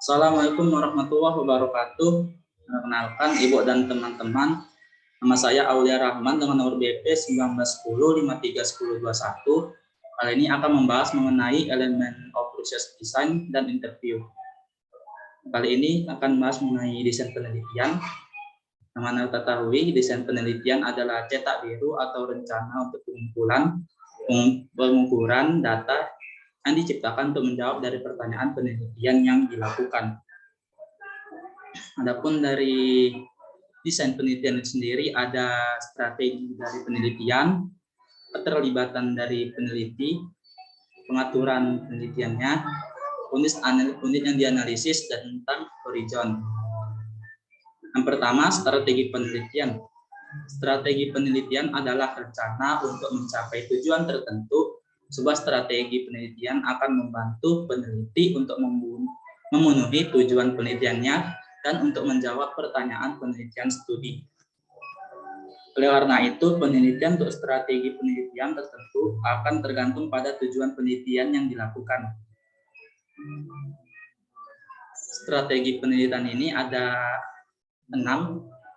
Assalamualaikum warahmatullahi wabarakatuh. Perkenalkan Ibu dan teman-teman, nama saya Aulia Rahman dengan nomor BP 1910531021. Kali ini akan membahas mengenai elemen of research design dan interview. Kali ini akan membahas mengenai desain penelitian. Yang mana ketahui, desain penelitian adalah cetak biru atau rencana untuk pengukuran data yang diciptakan untuk menjawab dari pertanyaan penelitian yang dilakukan. Adapun dari desain penelitian itu sendiri ada strategi dari penelitian, keterlibatan dari peneliti, pengaturan penelitiannya, unit yang dianalisis, dan tentang horizon. Yang pertama, strategi penelitian. Strategi penelitian adalah rencana untuk mencapai tujuan tertentu. Sebuah strategi penelitian akan membantu peneliti untuk memenuhi tujuan penelitiannya dan untuk menjawab pertanyaan penelitian studi. Oleh karena itu, penelitian untuk strategi penelitian tertentu akan tergantung pada tujuan penelitian yang dilakukan. Strategi penelitian ini ada 6.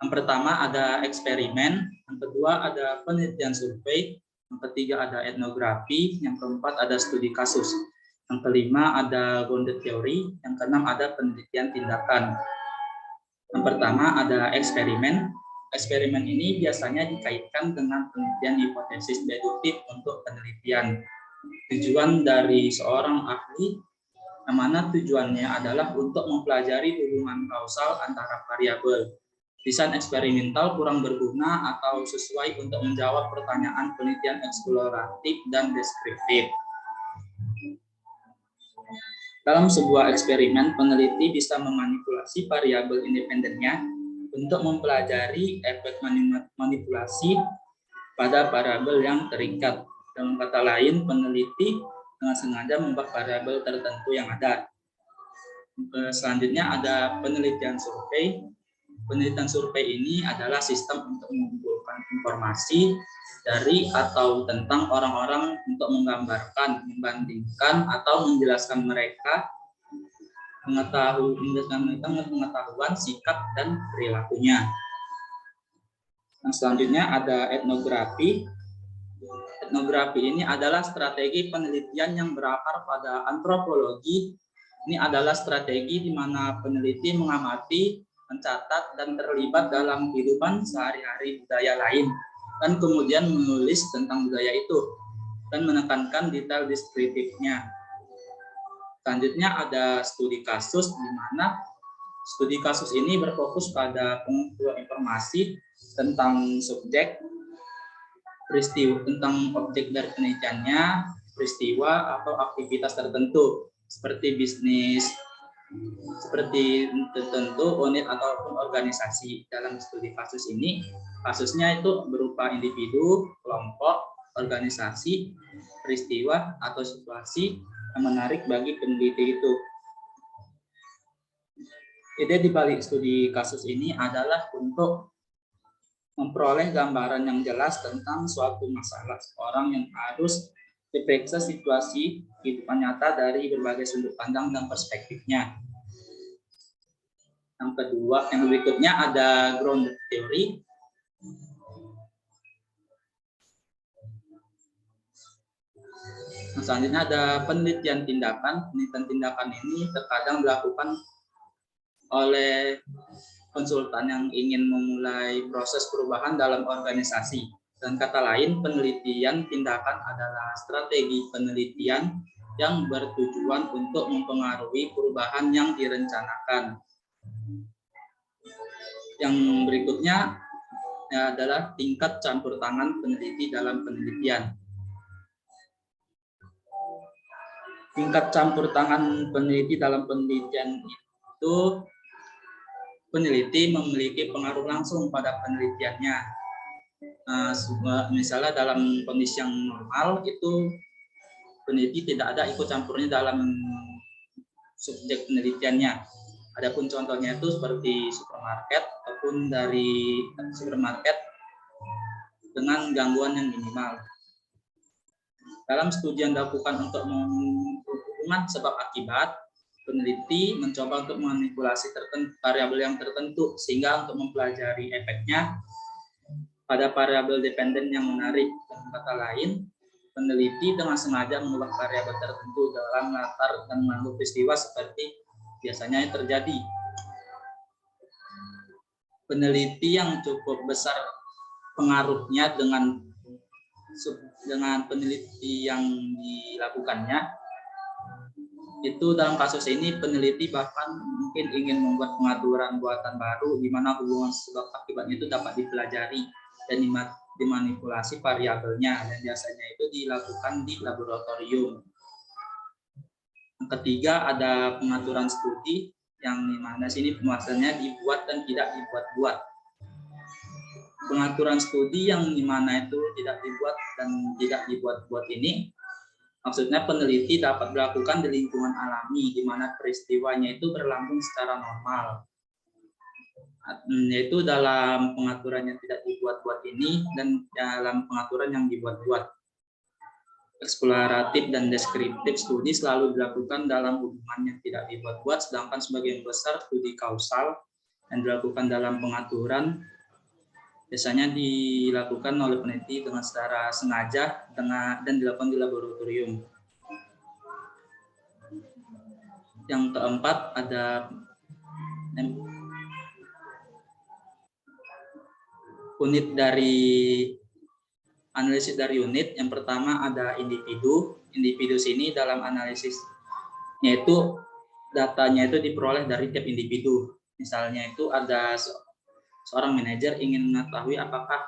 Yang pertama ada eksperimen, yang kedua ada penelitian survei, yang ketiga ada etnografi, yang keempat ada studi kasus, yang kelima ada grounded theory, yang keenam ada penelitian tindakan. Yang pertama ada eksperimen. Eksperimen ini biasanya dikaitkan dengan penelitian hipotesis deduktif untuk penelitian. Tujuan dari seorang ahli, yang mana tujuannya adalah untuk mempelajari hubungan kausal antara variabel. Desain eksperimental kurang berguna atau sesuai untuk menjawab pertanyaan penelitian eksploratif dan deskriptif. Dalam sebuah eksperimen, peneliti bisa memanipulasi variabel independennya untuk mempelajari efek manipulasi pada variabel yang terikat. Dengan kata lain, peneliti dengan sengaja membuat variabel tertentu yang ada. Selanjutnya ada penelitian survei. Penelitian survei ini adalah sistem untuk mengumpulkan informasi dari atau tentang orang-orang untuk menggambarkan, membandingkan, atau menjelaskan mereka pengetahuan, sikap, dan perilakunya. Yang selanjutnya ada etnografi. Etnografi ini adalah strategi penelitian yang berakar pada antropologi. Ini adalah strategi di mana peneliti mengamati, mencatat, dan terlibat dalam kehidupan sehari-hari budaya lain, dan kemudian menulis tentang budaya itu, dan menekankan detail deskriptifnya. Selanjutnya ada studi kasus, di mana studi kasus ini berfokus pada pengumpulan informasi tentang subjek, peristiwa, tentang objek dari penelitiannya, peristiwa atau aktivitas tertentu, seperti bisnis, seperti tertentu, unit ataupun organisasi. Dalam studi kasus ini, kasusnya itu berupa individu, kelompok, organisasi, peristiwa, atau situasi yang menarik bagi peneliti itu. Ide di balik studi kasus ini adalah untuk memperoleh gambaran yang jelas tentang suatu masalah seorang yang harus diperiksa situasi kehidupan nyata dari berbagai sudut pandang dan perspektifnya. Yang kedua, yang berikutnya ada grounded theory. Selanjutnya ada penelitian tindakan. Penelitian tindakan ini terkadang dilakukan oleh konsultan yang ingin memulai proses perubahan dalam organisasi. Dan kata lain, penelitian tindakan adalah strategi penelitian yang bertujuan untuk mempengaruhi perubahan yang direncanakan. Yang berikutnya adalah tingkat campur tangan peneliti dalam penelitian. Tingkat campur tangan peneliti dalam penelitian itu, peneliti memiliki pengaruh langsung pada penelitiannya. Misalnya dalam kondisi yang normal itu peneliti tidak ada ikut campurnya dalam subjek penelitiannya. Adapun contohnya itu seperti supermarket ataupun dari supermarket dengan gangguan yang minimal. Dalam studi yang dilakukan untuk mengukur hubungan sebab akibat, peneliti mencoba untuk memanipulasi variabel yang tertentu, sehingga untuk mempelajari efeknya pada variabel dependen yang menarik. Dengan kata lain, peneliti dengan sengaja mengubah variabel tertentu dalam latar dan mengambil peristiwa seperti biasanya yang terjadi. Peneliti yang cukup besar pengaruhnya dengan peneliti yang dilakukannya, itu dalam kasus ini peneliti bahkan mungkin ingin membuat pengaturan buatan baru di mana hubungan sebab akibatnya itu dapat dipelajari dan dimanipulasi variabelnya, dan biasanya itu dilakukan di laboratorium. Yang ketiga ada pengaturan studi, yang dimana sini pemaksanya dibuat dan tidak dibuat-buat. Pengaturan studi yang dimana itu tidak dibuat dan tidak dibuat-buat ini maksudnya peneliti dapat dilakukan di lingkungan alami, di mana peristiwanya itu berlangsung secara normal. Yaitu dalam pengaturan yang tidak dibuat-buat ini dan dalam pengaturan yang dibuat-buat. Eksploratif dan deskriptif studi selalu dilakukan dalam hubungan yang tidak dibuat-buat, sedangkan sebagian besar studi kausal yang dilakukan dalam pengaturan biasanya dilakukan oleh peneliti dengan secara sengaja dan dilakukan di laboratorium. Yang keempat ada unit dari analisis dari unit. Yang pertama ada individu. Individu sini dalam analisisnya itu datanya itu diperoleh dari tiap individu. Misalnya itu ada seorang manajer ingin mengetahui apakah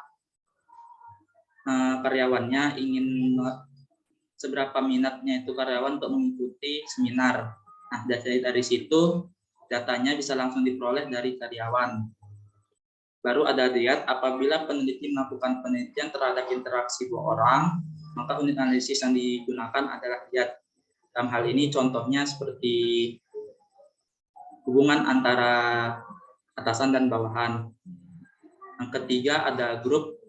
karyawannya ingin seberapa minatnya itu karyawan untuk mengikuti seminar. Nah, dari situ datanya bisa langsung diperoleh dari karyawan. Baru ada lihat apabila peneliti melakukan penelitian terhadap interaksi dua orang, maka unit analisis yang digunakan adalah lihat. Dalam hal ini contohnya seperti hubungan antara atasan dan bawahan. Yang ketiga ada grup.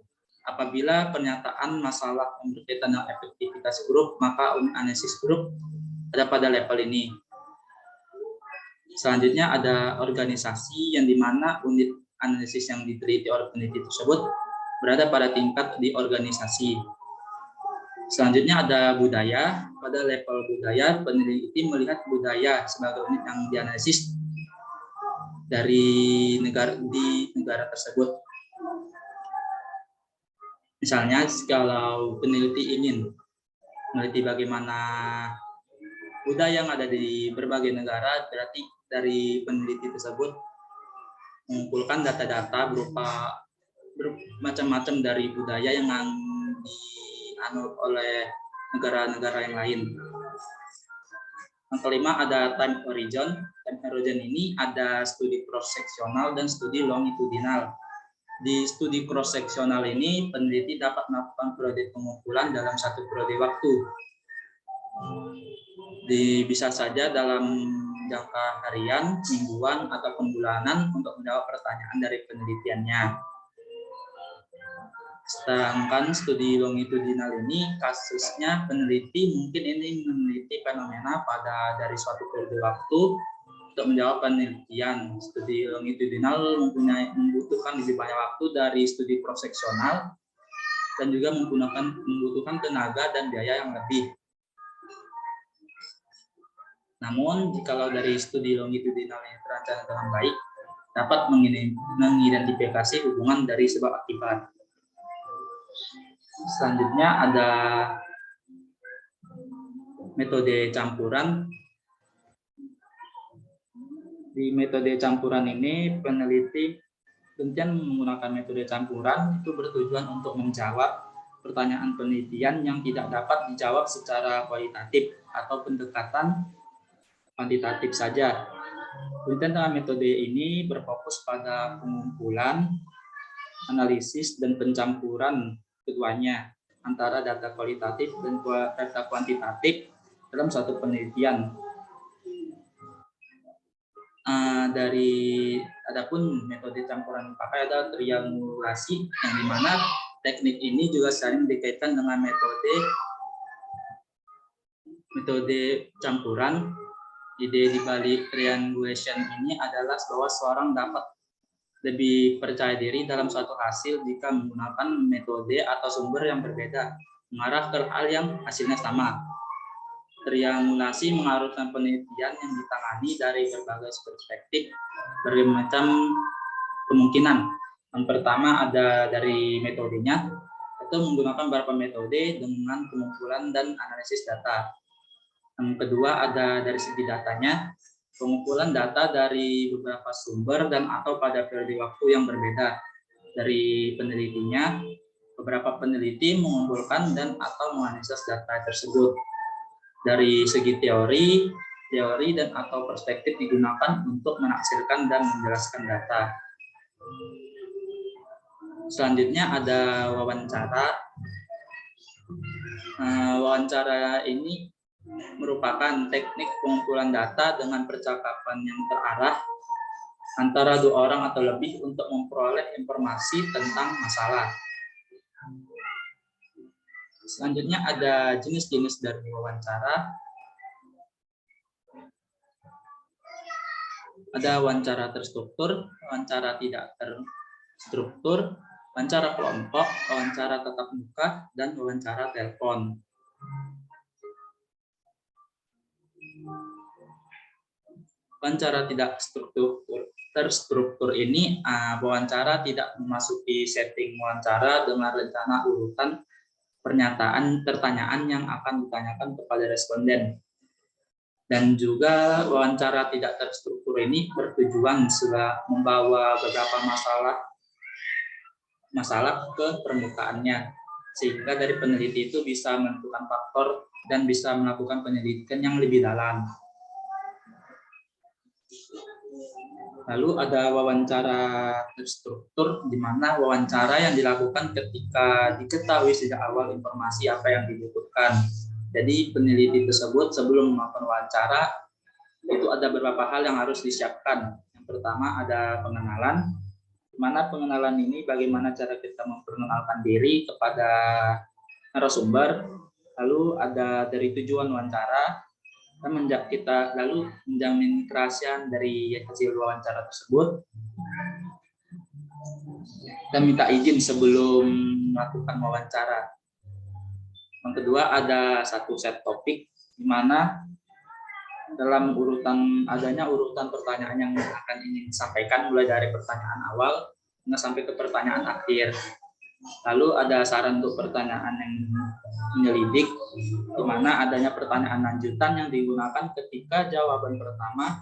Apabila pernyataan masalah yang berkaitan dengan efektivitas grup, maka unit analisis grup ada pada level ini. Selanjutnya ada organisasi, yang dimana unit analisis yang diteliti oleh peneliti tersebut berada pada tingkat di organisasi. Selanjutnya ada budaya. Pada level budaya, peneliti melihat budaya sebagai unit yang dianalisis di negara tersebut. Misalnya kalau peneliti ingin meneliti bagaimana budaya yang ada di berbagai negara, berarti dari peneliti tersebut mengumpulkan data-data berupa macam-macam dari budaya yang dianut oleh negara-negara yang lain. Yang kelima ada time horizon. Time horizon ini ada studi cross-seksional dan studi longitudinal. Di studi cross-seksional ini, peneliti dapat melakukan periode pengumpulan dalam satu periode waktu. Bisa saja dalam jangka harian, mingguan, ataupun bulanan untuk menjawab pertanyaan dari penelitiannya. Sedangkan studi longitudinal ini kasusnya peneliti mungkin ini meneliti fenomena dari suatu periode waktu untuk menjawab penelitian. Studi longitudinal membutuhkan lebih banyak waktu dari studi cross-seksional dan juga membutuhkan tenaga dan biaya yang lebih. Namun, jikalau dari studi longitudinal yang terancang dengan baik, dapat mengidentifikasi hubungan dari sebab akibat. Selanjutnya ada metode campuran. Di metode campuran ini, peneliti menggunakan metode campuran itu bertujuan untuk menjawab pertanyaan penelitian yang tidak dapat dijawab secara kualitatif atau pendekatan kuantitatif saja. Penelitian dengan metode ini berfokus pada pengumpulan, analisis, dan pencampuran keduanya antara data kualitatif dan data kuantitatif dalam satu penelitian. Adapun metode campuran dipakai adalah triangulasi, yang dimana teknik ini juga sering dikaitkan dengan metode campuran Ide di balik triangulation ini adalah bahwa seorang dapat lebih percaya diri dalam suatu hasil jika menggunakan metode atau sumber yang berbeda, mengarah ke hal yang hasilnya sama. Triangulasi mengharuskan penelitian yang ditangani dari berbagai perspektif, berbagai macam kemungkinan. Yang pertama ada dari metodenya, itu menggunakan beberapa metode dengan pengumpulan dan analisis data. Yang kedua ada dari segi datanya, pengumpulan data dari beberapa sumber dan atau pada periode waktu yang berbeda. Dari penelitinya, beberapa peneliti mengumpulkan dan atau menganalisis data tersebut. Dari segi teori dan atau perspektif digunakan untuk menafsirkan dan menjelaskan data. Selanjutnya ada wawancara. Wawancara ini merupakan teknik pengumpulan data dengan percakapan yang terarah antara dua orang atau lebih untuk memperoleh informasi tentang masalah. Selanjutnya ada jenis-jenis dari wawancara. Ada wawancara terstruktur, wawancara tidak terstruktur, wawancara kelompok, wawancara tatap muka, dan wawancara telepon. Wawancara tidak terstruktur ini wawancara tidak memasuki setting wawancara dengan rencana urutan pertanyaan yang akan ditanyakan kepada responden. Dan juga wawancara tidak terstruktur ini bertujuan sudah membawa beberapa masalah ke permukaannya, sehingga dari peneliti itu bisa menentukan faktor dan bisa melakukan penyelidikan yang lebih dalam. Lalu ada wawancara terstruktur, di mana wawancara yang dilakukan ketika diketahui sejak awal informasi apa yang dibutuhkan. Jadi peneliti tersebut sebelum melakukan wawancara, itu ada beberapa hal yang harus disiapkan. Yang pertama ada pengenalan, di mana pengenalan ini bagaimana cara kita memperkenalkan diri kepada narasumber. Lalu ada dari tujuan wawancara, kita lalu menjamin kerahasiaan dari hasil wawancara tersebut dan minta izin sebelum melakukan wawancara. Yang kedua ada satu set topik, di mana dalam adanya urutan pertanyaan yang akan ingin disampaikan mulai dari pertanyaan awal sampai ke pertanyaan akhir. Lalu ada saran untuk pertanyaan yang menyelidik, di mana adanya pertanyaan lanjutan yang digunakan ketika jawaban pertama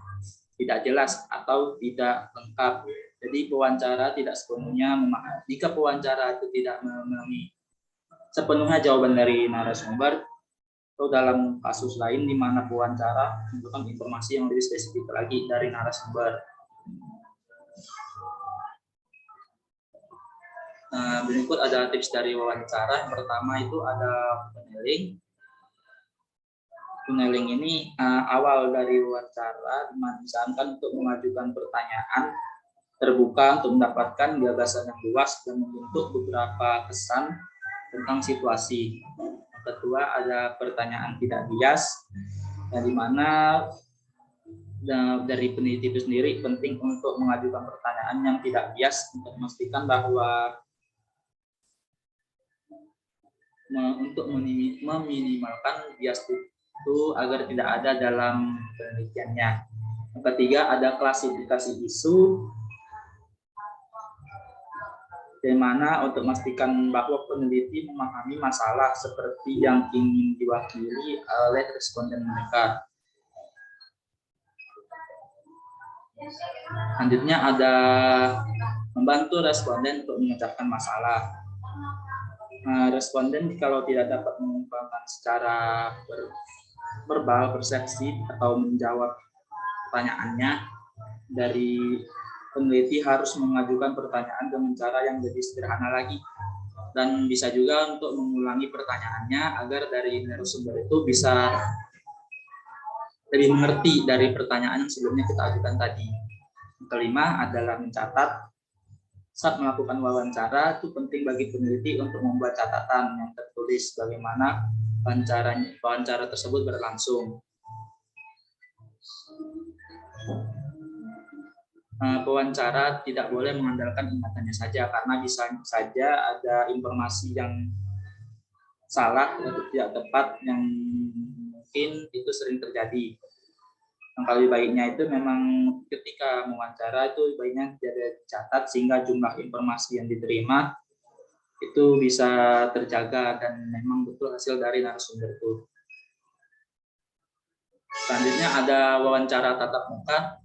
tidak jelas atau tidak lengkap. Jadi pewawancara tidak sepenuhnya jika pewawancara itu tidak memenuhi sepenuhnya jawaban dari narasumber, atau dalam kasus lain di mana pewawancara membutuhkan informasi yang lebih spesifik lagi dari narasumber. Berikut ada tips dari wawancara. Yang pertama itu ada funneling. Funneling ini awal dari wawancara, disarankan untuk mengajukan pertanyaan terbuka untuk mendapatkan gagasan yang luas dan membentuk beberapa kesan tentang situasi. Yang kedua ada pertanyaan tidak bias, yang dimana dari peneliti itu sendiri penting untuk mengajukan pertanyaan yang tidak bias untuk memastikan bahwa untuk meminimalkan bias itu agar tidak ada dalam penelitiannya. Yang ketiga ada klasifikasi isu, di mana untuk memastikan bahwa peneliti memahami masalah seperti yang ingin diwakili oleh responden mereka. Selanjutnya ada membantu responden untuk memecahkan masalah. Responden kalau tidak dapat mengungkapkan secara verbal persepsi atau menjawab pertanyaannya, dari peneliti harus mengajukan pertanyaan dengan cara yang lebih sederhana lagi, dan bisa juga untuk mengulangi pertanyaannya agar dari narasumber itu bisa lebih mengerti dari pertanyaan yang sebelumnya kita ajukan tadi. Yang kelima adalah mencatat. Saat melakukan wawancara, itu penting bagi peneliti untuk membuat catatan yang tertulis bagaimana wawancara tersebut berlangsung. Pewawancara tidak boleh mengandalkan ingatannya saja, karena bisa saja ada informasi yang salah atau tidak tepat yang mungkin itu sering terjadi. Yang lebih baiknya itu memang ketika mewawancara itu baiknya tidak dicatat, sehingga jumlah informasi yang diterima itu bisa terjaga dan memang betul hasil dari narasumber itu. Selanjutnya ada wawancara tatap muka.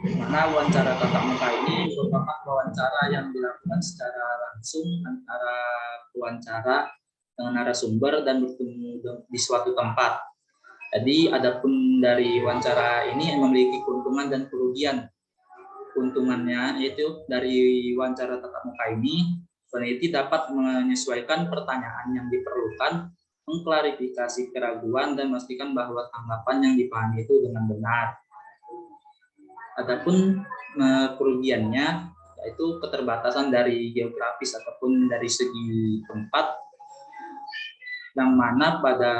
Mana wawancara tatap muka ini merupakan wawancara yang dilakukan secara langsung antara pewawancara dengan narasumber dan bertemu di suatu tempat. Jadi adapun dari wawancara ini memiliki keuntungan dan kerugian. Keuntungannya yaitu dari wawancara tatap muka ini, peneliti dapat menyesuaikan pertanyaan yang diperlukan, mengklarifikasi keraguan, dan memastikan bahwa tanggapan yang dipahami itu dengan benar. Adapun kerugiannya yaitu keterbatasan dari geografis ataupun dari segi tempat, yang mana pada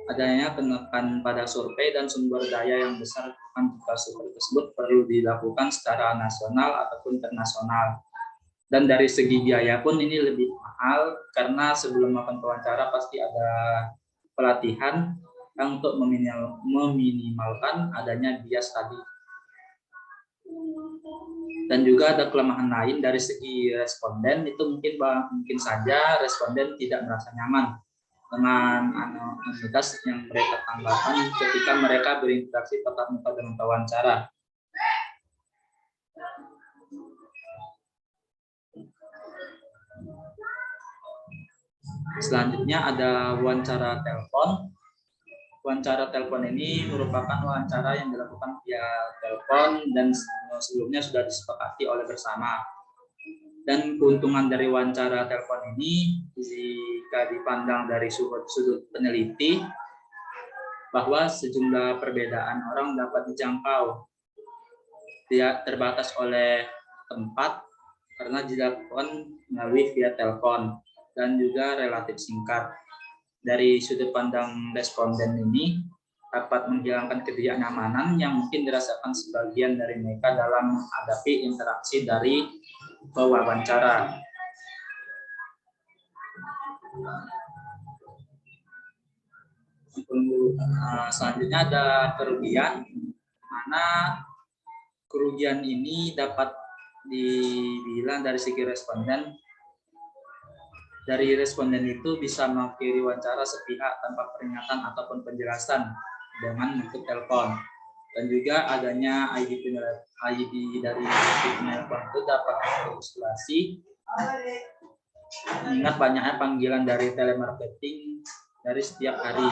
adanya penekan pada survei dan sumber daya yang besar jika survei tersebut perlu dilakukan secara nasional ataupun internasional. Dan dari segi biaya pun ini lebih mahal, karena sebelum melakukan wawancara pasti ada pelatihan untuk meminimalkan adanya bias tadi. Dan juga ada kelemahan lain dari segi responden, itu mungkin saja responden tidak merasa nyaman dengan anonimitas yang mereka tanggapan ketika mereka berinteraksi tatap muka dengan wawancara. Selanjutnya ada wawancara telepon. Wawancara telepon ini merupakan wawancara yang dilakukan via telepon dan sebelumnya sudah disepakati oleh bersama. Dan keuntungan dari wawancara telepon ini jika dipandang dari sudut peneliti, bahwa sejumlah perbedaan orang dapat dijangkau. Tidak terbatas oleh tempat karena dilakukan melalui via telepon dan juga relatif singkat. Dari sudut pandang responden ini dapat menghilangkan ketidaknyamanan yang mungkin dirasakan sebagian dari mereka dalam menghadapi interaksi dari pewawancara. Selanjutnya ada kerugian, mana kerugian ini dapat dibilang dari segi responden. Dari responden itu bisa mengakhiri wawancara sepihak tanpa peringatan ataupun penjelasan dengan bentuk telepon. Dan juga adanya ID dari penelpon itu dapat mengilustrasi mengingat banyaknya panggilan dari telemarketing dari setiap hari.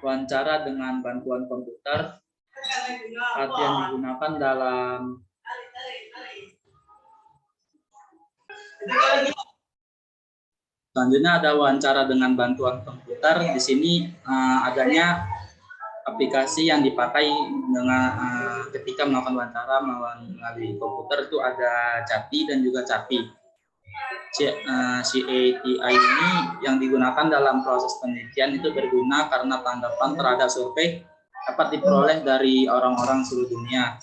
Wawancara dengan bantuan komputer, alat yang digunakan dalam selanjutnya ada wawancara dengan bantuan komputer. Di sini adanya aplikasi yang dipakai dengan ketika melakukan wawancara melalui komputer, itu ada CATI dan juga CAPI. CATI ini yang digunakan dalam proses penelitian itu berguna karena tanggapan terhadap survei dapat diperoleh dari orang-orang seluruh dunia.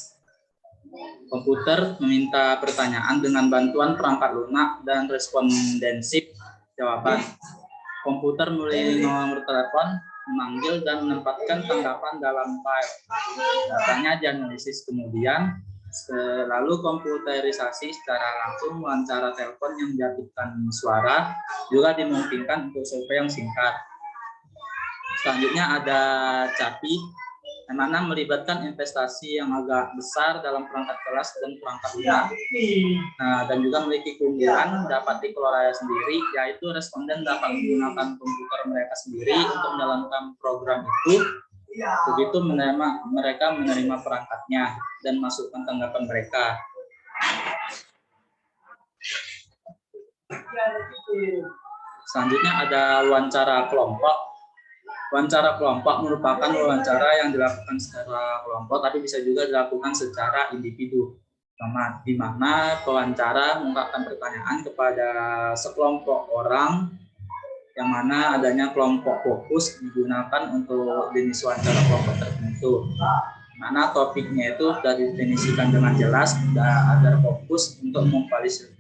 Komputer meminta pertanyaan dengan bantuan perangkat lunak dan respondensif jawaban. Komputer melalui nomor telepon memanggil dan menempatkan tanggapan dalam file. Datanya dianalisis kemudian, lalu komputerisasi secara langsung. Wawancara telepon yang diaktifkan suara juga dimungkinkan untuk survei yang singkat. Selanjutnya ada CAPI, yang mana melibatkan investasi yang agak besar dalam perangkat kelas dan perangkat lunak. Dan juga memiliki keunggulan dapat dikelola sendiri, yaitu responden dapat menggunakan komputer mereka sendiri untuk menjalankan program itu. Begitu mereka menerima perangkatnya dan masukkan tanggapan mereka. Selanjutnya ada wawancara kelompok. Wawancara kelompok merupakan wawancara yang dilakukan secara kelompok, tapi bisa juga dilakukan secara individu, di mana pewawancara mengungkapkan pertanyaan kepada sekelompok orang yang mana adanya kelompok fokus digunakan untuk jenis wawancara kelompok tertentu. Mana topiknya itu sudah didefinisikan dengan jelas agar fokus untuk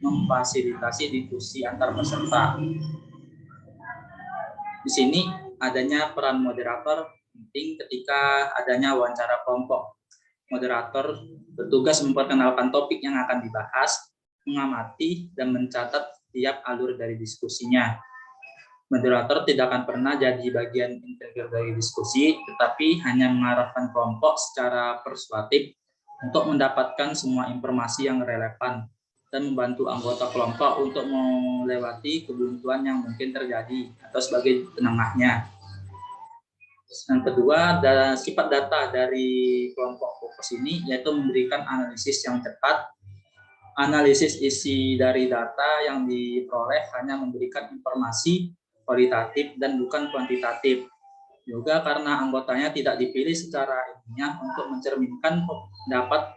memfasilitasi diskusi antar peserta. Di sini adanya peran moderator penting ketika adanya wawancara kelompok. Moderator bertugas memperkenalkan topik yang akan dibahas, mengamati dan mencatat setiap alur dari diskusinya. Moderator tidak akan pernah jadi bagian integral dari diskusi, tetapi hanya mengarahkan kelompok secara persuasif untuk mendapatkan semua informasi yang relevan dan membantu anggota kelompok untuk melewati kebuntuan yang mungkin terjadi atau sebagai penengahnya. Yang kedua, sifat data dari kelompok fokus ini yaitu memberikan analisis yang cepat. Analisis isi dari data yang diperoleh hanya memberikan informasi kualitatif dan bukan kuantitatif. Juga karena anggotanya tidak dipilih secara ilmiah untuk mencerminkan pendapat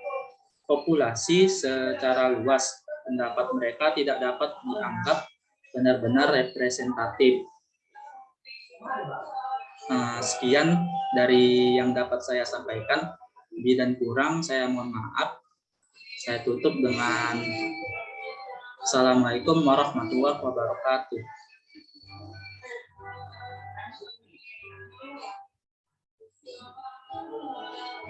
populasi secara luas. Pendapat mereka tidak dapat dianggap benar-benar representatif. Sekian dari yang dapat saya sampaikan. Lebih dan kurang saya mohon maaf. Saya tutup dengan Assalamualaikum warahmatullahi wabarakatuh.